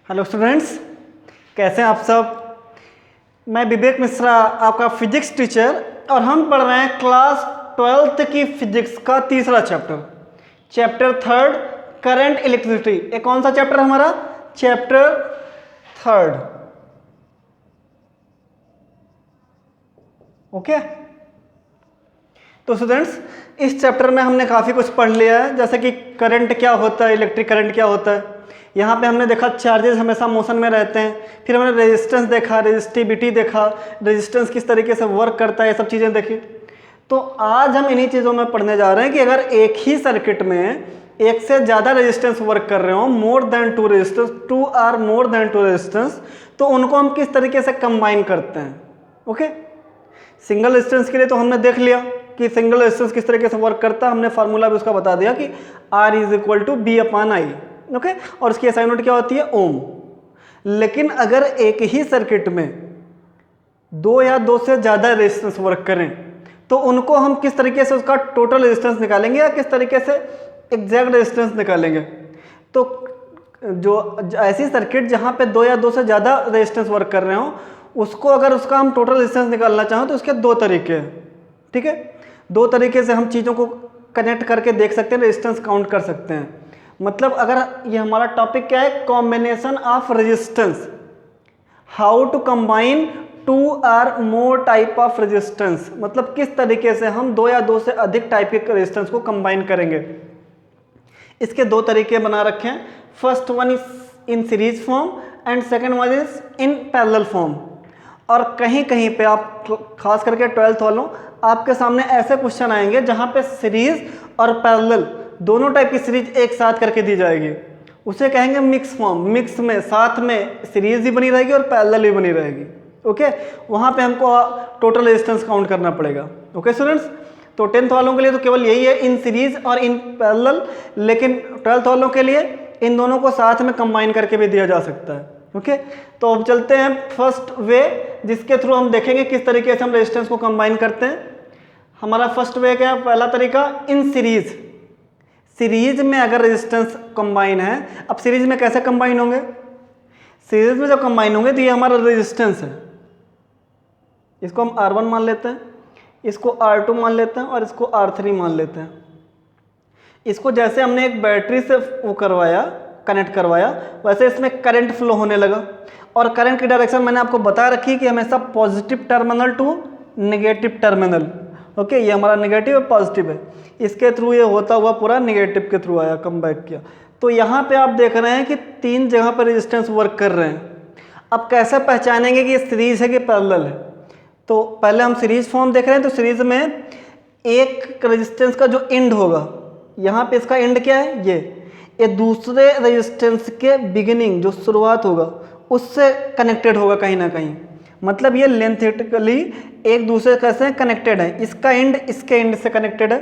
Hello students, कैसे हैं आप सब। मैं विवेक मिश्रा, आपका फिजिक्स टीचर, और हम पढ़ रहे हैं क्लास 12th की फिजिक्स का तीसरा चैप्टर 3 करंट इलेक्ट्रिसिटी। ये कौन सा चैप्टर है हमारा? चैप्टर 3। ओके, तो स्टूडेंट्स इस चैप्टर में हमने काफ़ी कुछ पढ़ लिया है, जैसे कि करंट क्या होता है, इलेक्ट्रिक करंट क्या होता है। यहाँ पे हमने देखा चार्जेस हमेशा मोशन में रहते हैं, फिर हमने रेजिस्टेंस देखा, रेजिस्टिविटी देखा, रेजिस्टेंस किस तरीके से वर्क करता है, ये सब चीज़ें देखी। तो आज हम इन्हीं चीज़ों में पढ़ने जा रहे हैं कि अगर एक ही सर्किट में एक से ज़्यादा रेजिस्टेंस वर्क कर रहे हो, more than two resistance, 2 or more than two resistance, तो उनको हम किस तरीके से कंबाइन करते हैं। ओके, सिंगल रेजिस्टेंस के लिए तो हमने देख लिया कि सिंगल रेजिस्टेंस किस तरीके से वर्क करता है, हमने फार्मूला भी उसका बता दिया कि R = B/I। ओके, और उसकी SI यूनिट क्या होती है? ओम। लेकिन अगर एक ही सर्किट में 2 या 2 से ज़्यादा रेजिस्टेंस वर्क करें तो उनको हम किस तरीके से उसका टोटल रेजिस्टेंस निकालेंगे या किस तरीके से एग्जैक्ट रेजिस्टेंस निकालेंगे। तो जो ऐसी सर्किट जहाँ पे 2 या 2 से ज़्यादा रेजिस्टेंस वर्क कर रहे हो, उसको अगर उसका हम टोटल रेजिस्टेंस निकालना चाहें तो उसके 2 तरीके हैं। ठीक है, 2 तरीके से हम चीज़ों को कनेक्ट करके देख सकते हैं, रेजिस्टेंस काउंट कर सकते हैं। मतलब अगर ये हमारा टॉपिक क्या है, combination of resistance, how to combine 2 और मोर टाइप ऑफ रेजिस्टेंस, मतलब किस तरीके से हम 2 या 2 से अधिक टाइप के रेजिस्टेंस को कंबाइन करेंगे। इसके 2 तरीके बना रखे हैं। First one is in series form and second one is in parallel form. और कहीं कहीं पे आप खास करके 12th वालों, आपके सामने ऐसे क्वेश्चन आएंगे जहां पे सीरीज और पैरेलल दोनों टाइप की सीरीज एक साथ करके दी जाएगी, उसे कहेंगे मिक्स फॉर्म। मिक्स में साथ में सीरीज भी बनी रहेगी और पैरेलल भी बनी रहेगी। ओके, वहां पे हमको टोटल रेजिस्टेंस काउंट करना पड़ेगा। ओके स्टूडेंट्स, तो 10th वालों के लिए तो केवल यही है, इन सीरीज और इन पैरेलल, लेकिन 12th वालों के लिए इन दोनों को साथ में कंबाइन करके भी दिया जा सकता है। ओके, तो अब चलते हैं फर्स्ट वे, जिसके थ्रू हम देखेंगे किस तरीके से हम रेजिस्टेंस को कंबाइन करते हैं। हमारा फर्स्ट वे क्या है? पहला तरीका इन सीरीज। सीरीज में अगर रेजिस्टेंस कंबाइन है, अब सीरीज में कैसे कंबाइन होंगे? सीरीज में जब कंबाइन होंगे तो ये हमारा रेजिस्टेंस है, इसको हम R1 मान लेते हैं, इसको R2 मान लेते हैं और इसको R3 मान लेते हैं। इसको जैसे हमने एक बैटरी से वो करवाया, कनेक्ट करवाया, वैसे इसमें करंट फ्लो होने लगा। और करंट की डायरेक्शन मैंने आपको बता रखी कि हमेशा positive terminal to negative terminal. Okay, ये हमारा नेगेटिव है, पॉजिटिव है, इसके थ्रू ये होता हुआ पूरा नेगेटिव के थ्रू आया, कम बैक किया। तो यहाँ पे आप देख रहे हैं कि 3 जगह पर रेजिस्टेंस वर्क कर रहे हैं। अब कैसे पहचानेंगे कि ये सीरीज है कि पैरेलल है? तो पहले हम सीरीज फॉर्म देख रहे हैं, तो सीरीज में एक रेजिस्टेंस का जो एंड होगा, यहाँ पे इसका एंड क्या है? ये दूसरे रेजिस्टेंस के बिगिनिंग, जो शुरुआत होगा, उससे कनेक्टेड होगा कहीं ना कहीं। मतलब ये लेंथेटिकली एक दूसरे कैसे कनेक्टेड है। इसका एंड इसके एंड से कनेक्टेड है,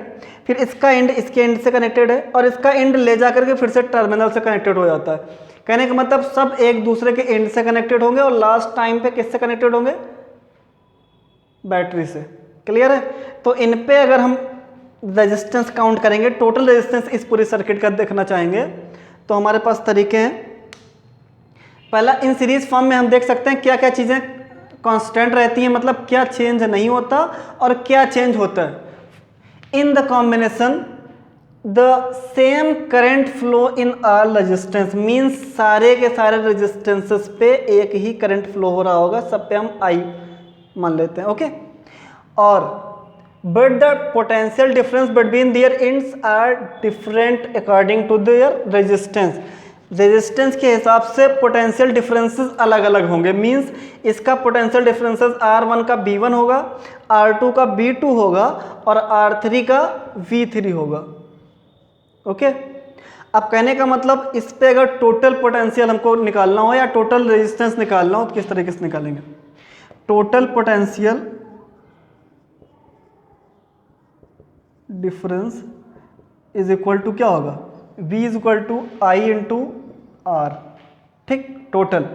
फिर इसका एंड इसके एंड से कनेक्टेड है, और इसका एंड ले जा करके फिर से टर्मिनल से कनेक्टेड हो जाता है। कहने का मतलब सब एक दूसरे के एंड से कनेक्टेड होंगे और लास्ट टाइम पे किससे कनेक्टेड होंगे? बैटरी से। क्लियर है? तो इन पे अगर हम रेजिस्टेंस काउंट करेंगे, टोटल रेजिस्टेंस इस पूरी सर्किट का देखना चाहेंगे, तो हमारे पास तरीके हैं। पहला, इन सीरीज फॉर्म में हम देख सकते हैं क्या क्या चीज़ें कांस्टेंट रहती हैं, मतलब क्या चेंज नहीं होता और क्या चेंज होता है। In the combination the same current flow in all resistance, means सारे के सारे रेजिस्टेंसेस पे एक ही करंट फ्लो हो रहा होगा, सब पे हम I मान लेते हैं। ओके, और but the potential difference between their ends are different according to their resistance। Resistance के हिसाब से पोटेंशियल डिफरेंसेस अलग अलग होंगे। मींस इसका पोटेंशियल डिफरेंसेस R1 का B1 होगा, R2 का B2 होगा और R3 का V3 होगा। ओके, अब कहने का मतलब इस पे अगर टोटल पोटेंशियल हमको निकालना हो या टोटल रेजिस्टेंस निकालना हो तो किस तरीके से निकालेंगे? Total potential difference is equal to क्या होगा? V = I × R। ठीक, टोटल।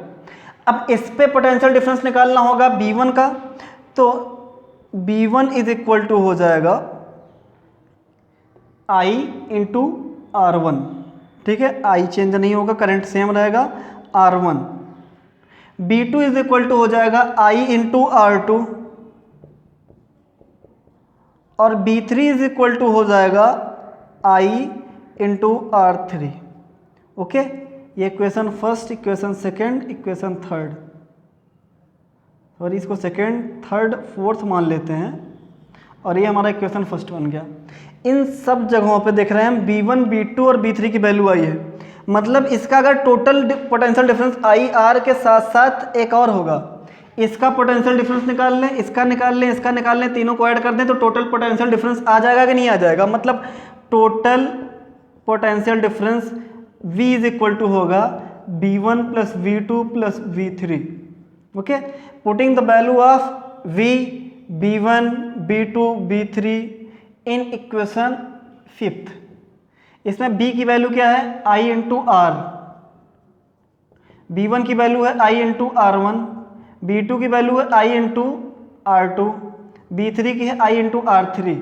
अब इस पे पोटेंशियल डिफरेंस निकालना होगा B1 का, तो B1 = हो जाएगा I × R1। ठीक है, I चेंज नहीं होगा, करंट सेम रहेगा, R1, B2 is equal to हो जाएगा I इंटू R2 और B3 इज इक्वल टू हो जाएगा I इंटू R3। ओके, ये equation first, equation second, equation third, और इसको सेकेंड, थर्ड, फोर्थ मान लेते हैं और ये हमारा इक्वेशन फर्स्ट बन गया। इन सब जगहों पे देख रहे हैं हम B1, B2 और B3 की वैल्यू आई है, मतलब इसका अगर टोटल पोटेंशियल डिफरेंस IR के साथ साथ एक और होगा, इसका पोटेंशियल डिफरेंस निकाल लें, इसका निकाल लें, इसका निकाल लें, तीनों को ऐड कर दें तो टोटल पोटेंशियल डिफरेंस आ जाएगा कि नहीं आ जाएगा, मतलब total potential difference V is equal to होगा B1 plus V2 plus V3। Okay, putting the value of V, B1, B2, B3 in equation fifth. इसमें B की वैल्यू क्या है I इंटू R, B1 की वैल्यू है I into R1, B2 की value है I into R2, B3 की है I इंटू R3।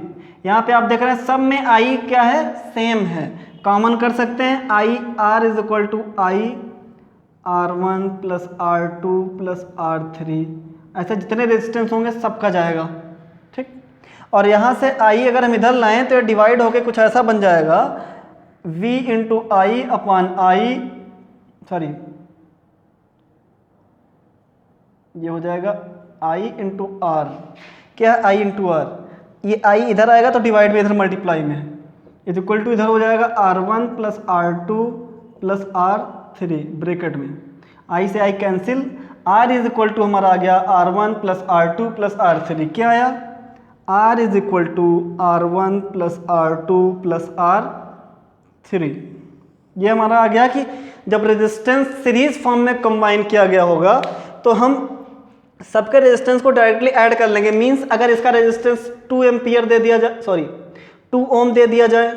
यहाँ पे आप देख रहे हैं सब में I क्या है, सेम है, कॉमन कर सकते हैं I R is equal to I R1 plus R2 plus R3, ऐसे जितने रेजिस्टेंस होंगे सबका जाएगा। ठीक, और यहाँ से I अगर हम इधर लाएं तो डिवाइड होके कुछ ऐसा बन जाएगा V into I upon I, sorry ये हो जाएगा I इंटू आर। क्या है I इंटू आर, ये I इधर आएगा तो डिवाइड में इधर मल्टीप्लाई में है, इज इक्वल टू इधर हो जाएगा R1 plus R2 plus R3 bracket में, I से I cancel, R is equal to हमारा आ गया R1 plus R2 plus R3। क्या आया, R is equal to R1 plus R2 plus R3। ये हमारा आ गया कि जब रेजिस्टेंस सीरीज फॉर्म में कंबाइन किया गया होगा तो हम सबके रेजिस्टेंस को डायरेक्टली ऐड कर लेंगे। मींस अगर इसका रेजिस्टेंस 2 एम्पियर दे दिया जाए, सॉरी 2 ओम दे दिया जाए,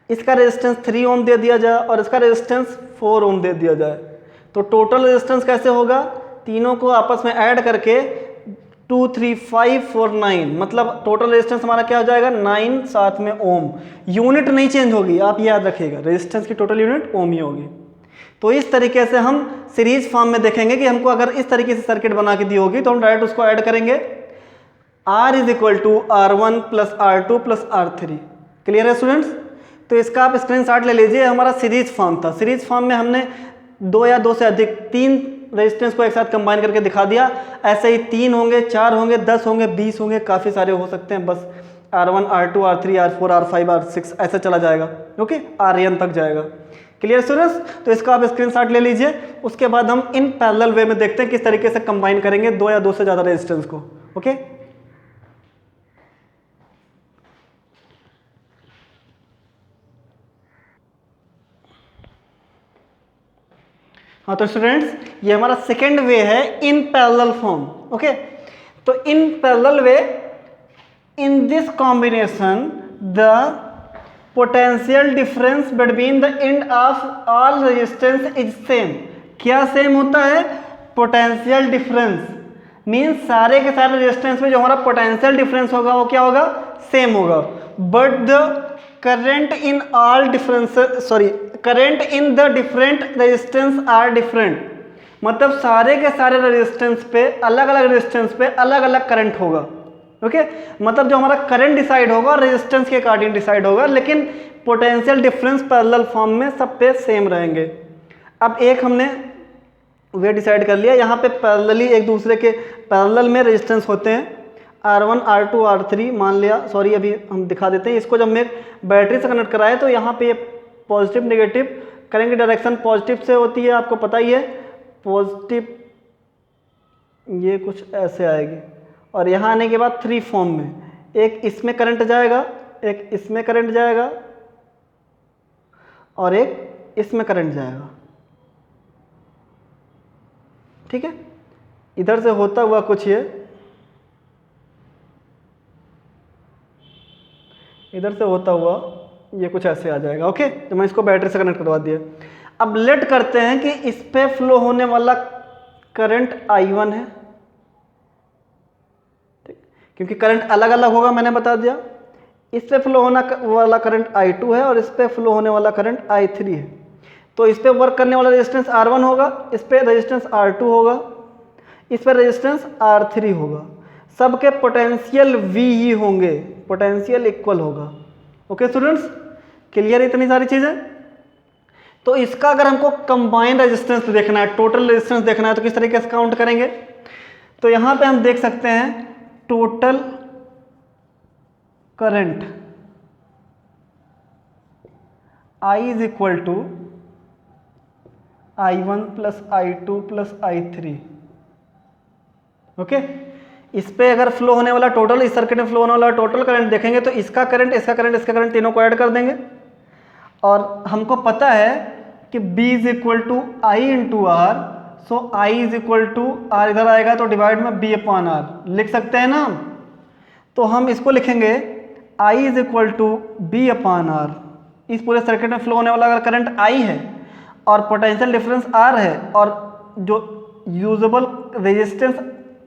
इसका रेजिस्टेंस 3 ओम दे दिया जाए और इसका रेजिस्टेंस 4 ओम दे दिया जाए, तो टोटल रेजिस्टेंस कैसे होगा, तीनों को आपस में ऐड करके 2, 3, 5, 4, 9, मतलब टोटल रेजिस्टेंस हमारा क्या हो जाएगा 9 साथ में ओम। यूनिट नहीं चेंज होगी, आप याद रखिएगा रेजिस्टेंस की टोटल यूनिट ओम ही होगी। तो इस तरीके से हम सीरीज फॉर्म में देखेंगे कि हमको अगर इस तरीके से सर्किट बना के दी होगी तो हम डायरेक्ट उसको ऐड करेंगे, R is equal to R1 plus R2 plus R3। Clear है स्टूडेंट्स? तो इसका आप स्क्रीनशॉट ले लीजिए, हमारा सीरीज फॉर्म था। सीरीज फॉर्म में हमने 2 या 2 से अधिक 3 रेजिस्टेंस को एक साथ कंबाइन करके दिखा दिया। ऐसे ही 3 होंगे, 4 होंगे, 10 होंगे, 20 होंगे, काफ़ी सारे हो सकते हैं। बस R1, R2, R3, R4, R5, R6 ऐसे चला जाएगा। ओके, RN तक जाएगा। Clear students? तो इसका आप स्क्रीनशॉट ले लीजिए। उसके बाद हम इन पैरेलल वे में देखते हैं किस तरीके से कंबाइन करेंगे 2 या 2 से ज़्यादा रेजिस्टेंस को। ओके, हाँ तो स्टूडेंट्स ये हमारा सेकेंड वे है इन पैरेलल फॉर्म। ओके, तो in parallel way, in this combination the potential difference between the end of all resistance is same. क्या सेम होता है? पोटेंशियल डिफरेंस मीन्स सारे के सारे रेजिस्टेंस में जो हमारा पोटेंशियल डिफरेंस होगा वो क्या होगा? सेम होगा। But the current in all difference, sorry current in the different resistance R different. मतलब सारे के सारे रेजिस्टेंस पे, अलग अलग रेजिस्टेंस पे अलग अलग करंट होगा। ओके, मतलब जो हमारा करंट डिसाइड होगा रेजिस्टेंस के अकॉर्डिंग डिसाइड होगा, लेकिन पोटेंशियल डिफरेंस पैरेलल फॉर्म में सब पे सेम रहेंगे। अब एक हमने वे डिसाइड कर लिया, यहाँ पे पैरेलली एक दूसरे के पैरेलल में रेजिस्टेंस होते हैं R1, R2, R3 मान लिया। सॉरी अभी हम दिखा देते हैं इसको। जब मैं बैटरी से कनेक्ट कराए तो यहाँ पे पॉजिटिव नेगेटिव करंट की डायरेक्शन पॉजिटिव से होती है, आपको पता ही है। पॉजिटिव ये कुछ ऐसे आएगी और यहाँ आने के बाद 3 फॉर्म में, एक इसमें करंट जाएगा, एक इसमें करंट जाएगा और एक इसमें करंट जाएगा। ठीक है, इधर से होता हुआ कुछ ये, इधर से होता हुआ ये कुछ ऐसे आ जाएगा। ओके, तो मैं इसको बैटरी से कनेक्ट करवा दिया। अब लेट करते हैं कि इस पे फ्लो होने वाला करंट I1 है, ठीक, क्योंकि करंट अलग अलग होगा मैंने बता दिया। इस पे फ्लो होने वाला करंट I2 है और इस पे फ्लो होने वाला करंट I3 है। तो इस पे वर्क करने वाला रेजिस्टेंस R1 होगा, इस पे रेजिस्टेंस R2 होगा, इस पे रेजिस्टेंस R3 होगा। सबके पोटेंशियल V ही होंगे, पोटेंशियल इक्वल होगा। ओके स्टूडेंट्स, क्लियर इतनी सारी चीजें। तो इसका अगर हमको कंबाइंड रेजिस्टेंस देखना है, टोटल रेजिस्टेंस देखना है, तो किस तरीके से काउंट करेंगे? तो यहां पे हम देख सकते हैं total current I is equal to I1 plus I2 plus I3। Okay, इस पे अगर फ्लो होने वाला टोटल, इस सर्किट में फ्लो होने वाला टोटल करंट देखेंगे तो इसका करंट, इसका करंट, इसका करंट, तीनों को ऐड कर देंगे। और हमको पता है कि B is equal to I into R, so I is equal to R इधर आएगा तो डिवाइड में B अपॉन आर लिख सकते हैं ना। तो हम इसको लिखेंगे I is equal to B upon R. इस पूरे सर्किट में फ्लो होने वाला अगर करंट I है और पोटेंशियल डिफरेंस R है और जो usable resistance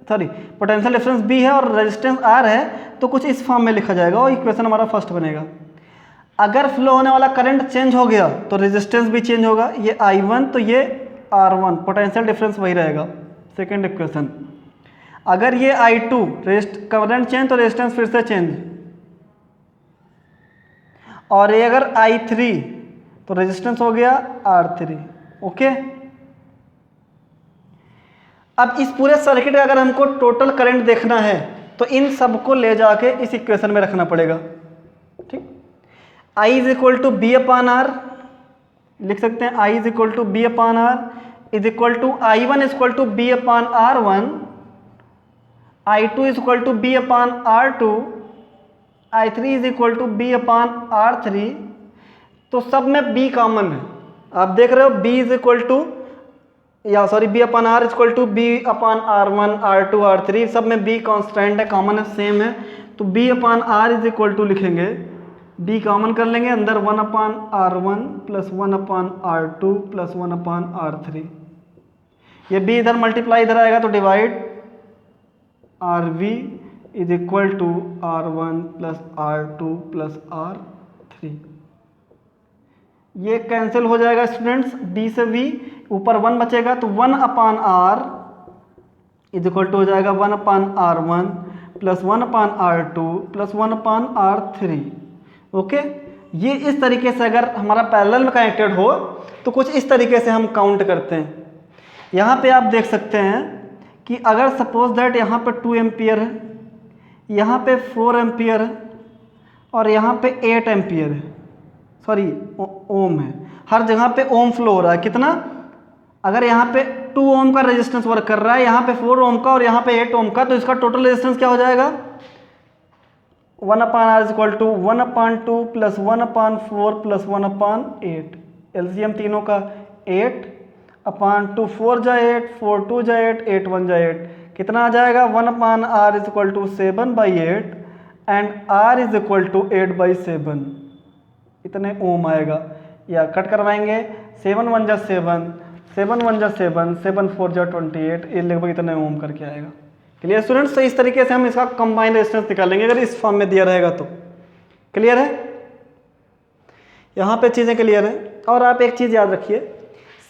potential difference B है और रेजिस्टेंस R है, तो कुछ इस फॉर्म में लिखा जाएगा और इक्वेशन हमारा फर्स्ट बनेगा। अगर फ्लो होने वाला करंट चेंज हो गया तो रेजिस्टेंस भी चेंज होगा, ये I1 तो ये R1, पोटेंशियल डिफरेंस वही रहेगा, सेकेंड इक्वेशन। अगर ये I2 करंट चेंज तो रेजिस्टेंस फिर से चेंज, और ये अगर I3 तो रेजिस्टेंस हो गया R3। ओके, अब इस पूरे सर्किट का अगर हमको टोटल करंट देखना है तो इन सबको ले जाके इस इक्वेशन में रखना पड़ेगा। ठीक, I is equal to B upon R लिख सकते हैं, I is equal to B upon R is equal to I1 is equal to B upon R1, I2 is equal to B upon R2, I3 is equal to B upon R3। तो सब में B common है, आप देख रहे हो B is equal to B upon R equal to B upon R1, R2, R3, सब में B कांस्टेंट है, कॉमन है, सेम है। तो B upon R is equal to लिखेंगे, B कॉमन कर लेंगे, अंदर 1 upon R1 plus 1 upon R2 plus 1 upon R3। ये B इधर मल्टीप्लाई इधर आएगा तो divide RV is equal to R1 plus R2 plus R3। ये कैंसिल हो जाएगा स्टूडेंट्स, B से V, ऊपर 1 बचेगा तो 1 upon R is equal to हो जाएगा 1 upon R1 plus 1 upon R2 plus 1 upon R3। Okay, ये इस तरीके से अगर हमारा पैरेलल में कनेक्टेड हो तो कुछ इस तरीके से हम काउंट करते हैं। यहाँ पे आप देख सकते हैं कि अगर सपोज दैट यहाँ पे 2 एम्पियर है, यहाँ पे 4 एम्पियर है और यहाँ पे 8 एम्पियर है, सॉरी ओम है, हर जगह पे ओम फ्लो हो रहा है। कितना? अगर यहाँ पे 2 ओम का रेजिस्टेंस वर्क कर रहा है, यहाँ पे 4 ओम का और यहाँ पे 8 ओम का, तो इसका टोटल रेजिस्टेंस क्या हो जाएगा? 1 upon R is equal to 1 upon 2 plus 1 upon 4 plus 1 upon 8। LCM तीनों का 8 अपॉन 2, 4 जा 8, 4 2 जा 8, 8 1 जा 8, कितना आ जाएगा? 1 upon R is equal to 7/8 and R is equal to 8/7, इतने ओम आएगा। या कट करवाएंगे, 7 1 जा 7, 7 1 जा 7, 7 4 जा 28, ये लगभग इतने ओम करके आएगा। Clear students? तो इस तरीके से हम इसका कंबाइंड रेजिस्टेंस निकालेंगे अगर इस फॉर्म में दिया रहेगा तो। क्लियर है? यहाँ पे चीज़ें क्लियर है। और आप एक चीज़ याद रखिए,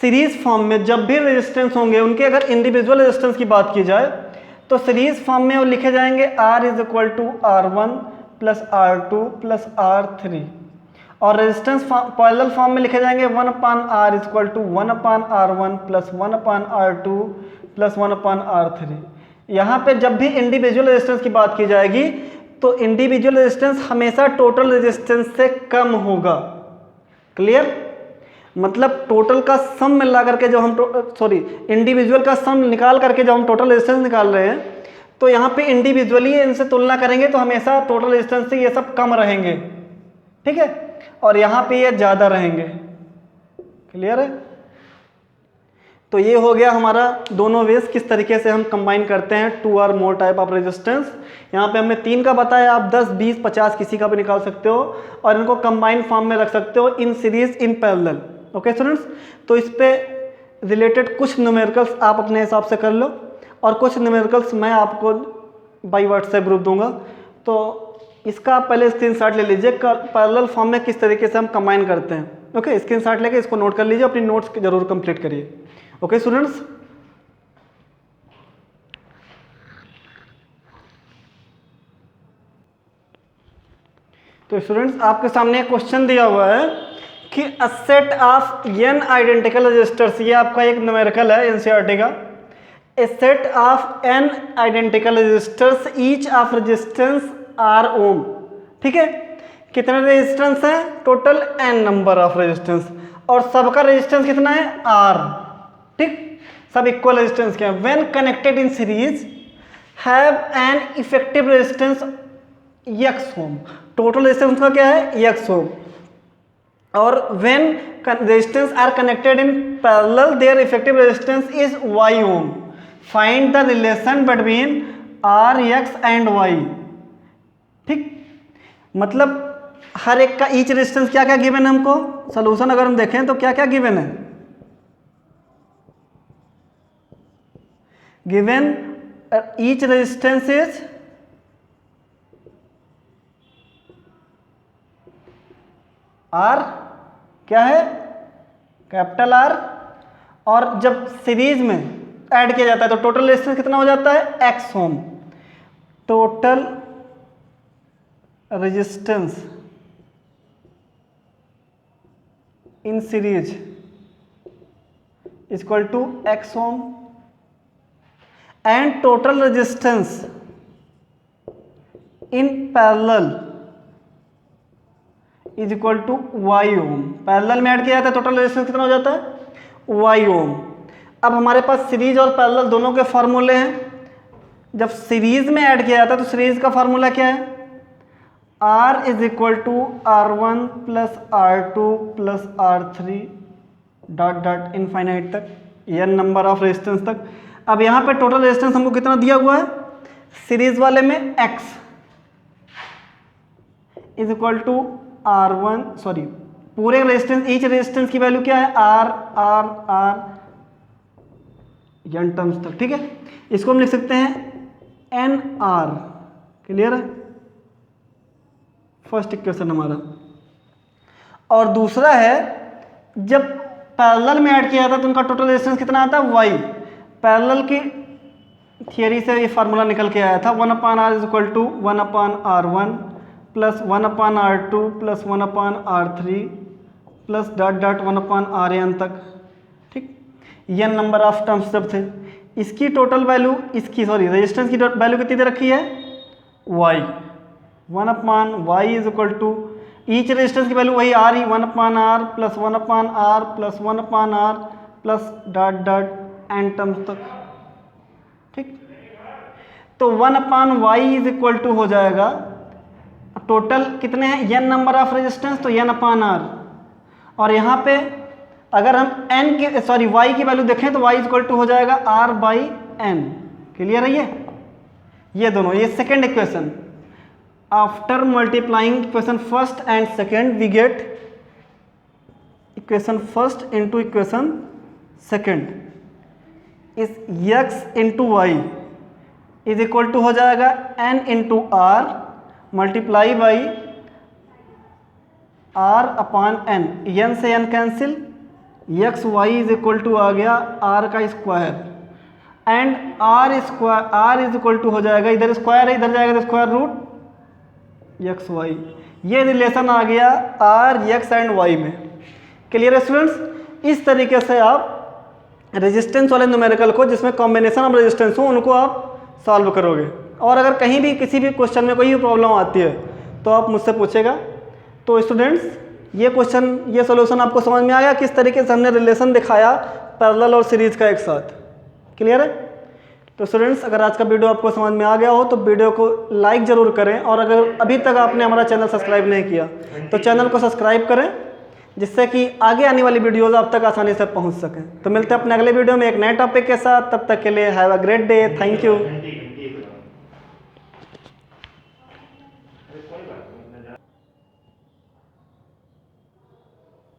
सीरीज फॉर्म में जब भी रेजिस्टेंस होंगे उनके अगर इंडिविजुअल रेजिस्टेंस की बात की जाए तो सीरीज फॉर्म में वो लिखे जाएंगे R is equal to R1 plus R2 plus R3, और रेजिस्टेंस पैरेलल फॉर्म में लिखे जाएंगे 1 upon R is equal to 1 upon R1 plus 1 upon R2 plus 1 upon R3। यहाँ पे जब भी इंडिविजुअल रेजिस्टेंस की बात की जाएगी तो इंडिविजुअल रेजिस्टेंस हमेशा टोटल रेजिस्टेंस से कम होगा। क्लियर? मतलब टोटल का सम मिला करके जो हम इंडिविजुअल का सम निकाल करके जो हम टोटल रेजिस्टेंस निकाल रहे हैं, तो यहाँ पे इंडिविजुअली इनसे तुलना करेंगे तो हमेशा टोटल रेजिस्टेंस से ये सब कम रहेंगे। ठीक है? और यहाँ पे ये ज़्यादा रहेंगे। क्लियर है? तो ये हो गया हमारा दोनों वेज किस तरीके से हम कंबाइन करते हैं 2 और मोर टाइप ऑफ रेजिस्टेंस। यहाँ पे हमने 3 का बताया, आप 10 20 50 किसी का भी निकाल सकते हो और इनको कंबाइन फॉर्म में रख सकते हो, in series in parallel. Okay students? तो इस पे रिलेटेड कुछ न्यूमेरिकल्स आप अपने हिसाब से कर लो और कुछ न्यूमेरिकल्स मैं आपको बाई व्हाट्सएप ग्रुप दूंगा, तो इसका आप पहले स्क्रीनशॉट ले लीजिए पैरेलल फॉर्म में किस तरीके से हम कंबाइन करते हैं। ओके, स्क्रीनशॉट लेके इसको नोट कर लीजिए, अपनी नोट्स जरूर कंप्लीट करिए। ओके स्टूडेंट्स, तो स्टूडेंट्स आपके सामने एक क्वेश्चन दिया हुआ है कि a set of n identical registers, ये आपका एक न्यूमेरिकल है एनसीईआरटी का। A set of n identical registers each of resistance r ohm, ठीक है। कितने रेजिस्टेंस हैं? Total n number of resistance, और सबका रेजिस्टेंस कितना है? r, ठीक, सब इक्वल रेजिस्टेंस के हैं। When connected in series have an effective resistance x ohm, total resistance का क्या है? x ohm. और when resistance are connected in parallel there effective resistance is y ohm. Find the relation between r, x and y, ठीक। मतलब हर एक का each resistance क्या क्या गिवन है हमको, सोल्यूशन अगर हम देखें तो क्या क्या गिवन है? Given each resistance is R, क्या है? कैपिटल R, और जब सीरीज में ऐड किया जाता है तो टोटल रेजिस्टेंस कितना हो जाता है? X ohm. Total resistance in series equal to X ohm, and total resistance in parallel is equal to y ohm. Parallel में ऐड किया जाता है, टोटल रेजिस्टेंस कितना हो जाता है? y ओम। अब हमारे पास सीरीज और पैरेलल दोनों के फार्मूले हैं। जब सीरीज में ऐड किया जाता है तो सीरीज का फार्मूला क्या है? r is equal to r1 plus r2 plus r3 dot dot infinite तक, n नंबर ऑफ रेजिस्टेंस तक। अब यहाँ पे टोटल रेजिस्टेंस हमको कितना दिया हुआ है? सीरीज वाले में x is equal to R1, sorry पूरे रेजिस्टेंस, ईच रेजिस्टेंस की वैल्यू क्या है? R R R n terms तक, ठीक है। इसको हम लिख सकते हैं NR, क्लियर है? फर्स्ट इक्वेशन हमारा। और दूसरा है जब पैरेलल में ऐड किया जाता है तो उनका टोटल रेजिस्टेंस कितना आता है? Y। पैरेलल की थियरी से ये फार्मूला निकल के आया था, 1/r is equal to 1/r1 plus 1/r2 plus 1/r3 plus dot dot 1/rn तक, ठीक। n नंबर ऑफ टर्म्स जब थे, इसकी टोटल वैल्यू, इसकी सॉरी रेजिस्टेंस की वैल्यू कितनी दे रखी है? y। 1/y is equal to each resistance की वैल्यू वही r ही, 1/r plus 1/r plus 1/r plus dot dot n terms तक, ठीक। तो 1/y इज इक्वल टू हो जाएगा, टोटल कितने हैं? n नंबर ऑफ रेजिस्टेंस, तो n/r। और यहाँ पे अगर हम n की सॉरी y की वैल्यू देखें तो y इक्वल टू हो जाएगा r/n, क्लियर है? ये दोनों, ये second equation. After multiplying equation first and second we get equation first into equation second is x into Y is equal to हो जाएगा n into r multiply by r upon n, n से n cancel, X Y is equal to आ गया r का square, and r is equal to हो जाएगा, इधर square है इधर जाएगा तो स्क्वायर रूट एक्स वाई। ये रिलेशन आ गया r x एंड y में, क्लियर है स्टूडेंट्स? इस तरीके से आप रेजिस्टेंस वाले न्यूमेरिकल को जिसमें कॉम्बिनेशन ऑफ रेजिस्टेंस हो उनको आप सॉल्व करोगे। और अगर कहीं भी किसी भी क्वेश्चन में कोई भी प्रॉब्लम आती है तो आप मुझसे पूछेगा। तो स्टूडेंट्स ये क्वेश्चन, ये सॉल्यूशन आपको समझ में आया किस तरीके से हमने रिलेशन दिखाया पैरेलल और सीरीज का एक साथ, क्लियर है? तो स्टूडेंट्स अगर आज का वीडियो आपको समझ में आ गया हो तो वीडियो को लाइक ज़रूर करें, और अगर अभी तक आपने हमारा चैनल सब्सक्राइब नहीं किया तो चैनल को सब्सक्राइब करें, जिससे कि आगे आने वाली वीडियोज़ आप तक आसानी से पहुंच सकें। तो मिलते हैं अपने अगले वीडियो में एक नए टॉपिक के साथ, तब तक के लिए have a great day, thank you.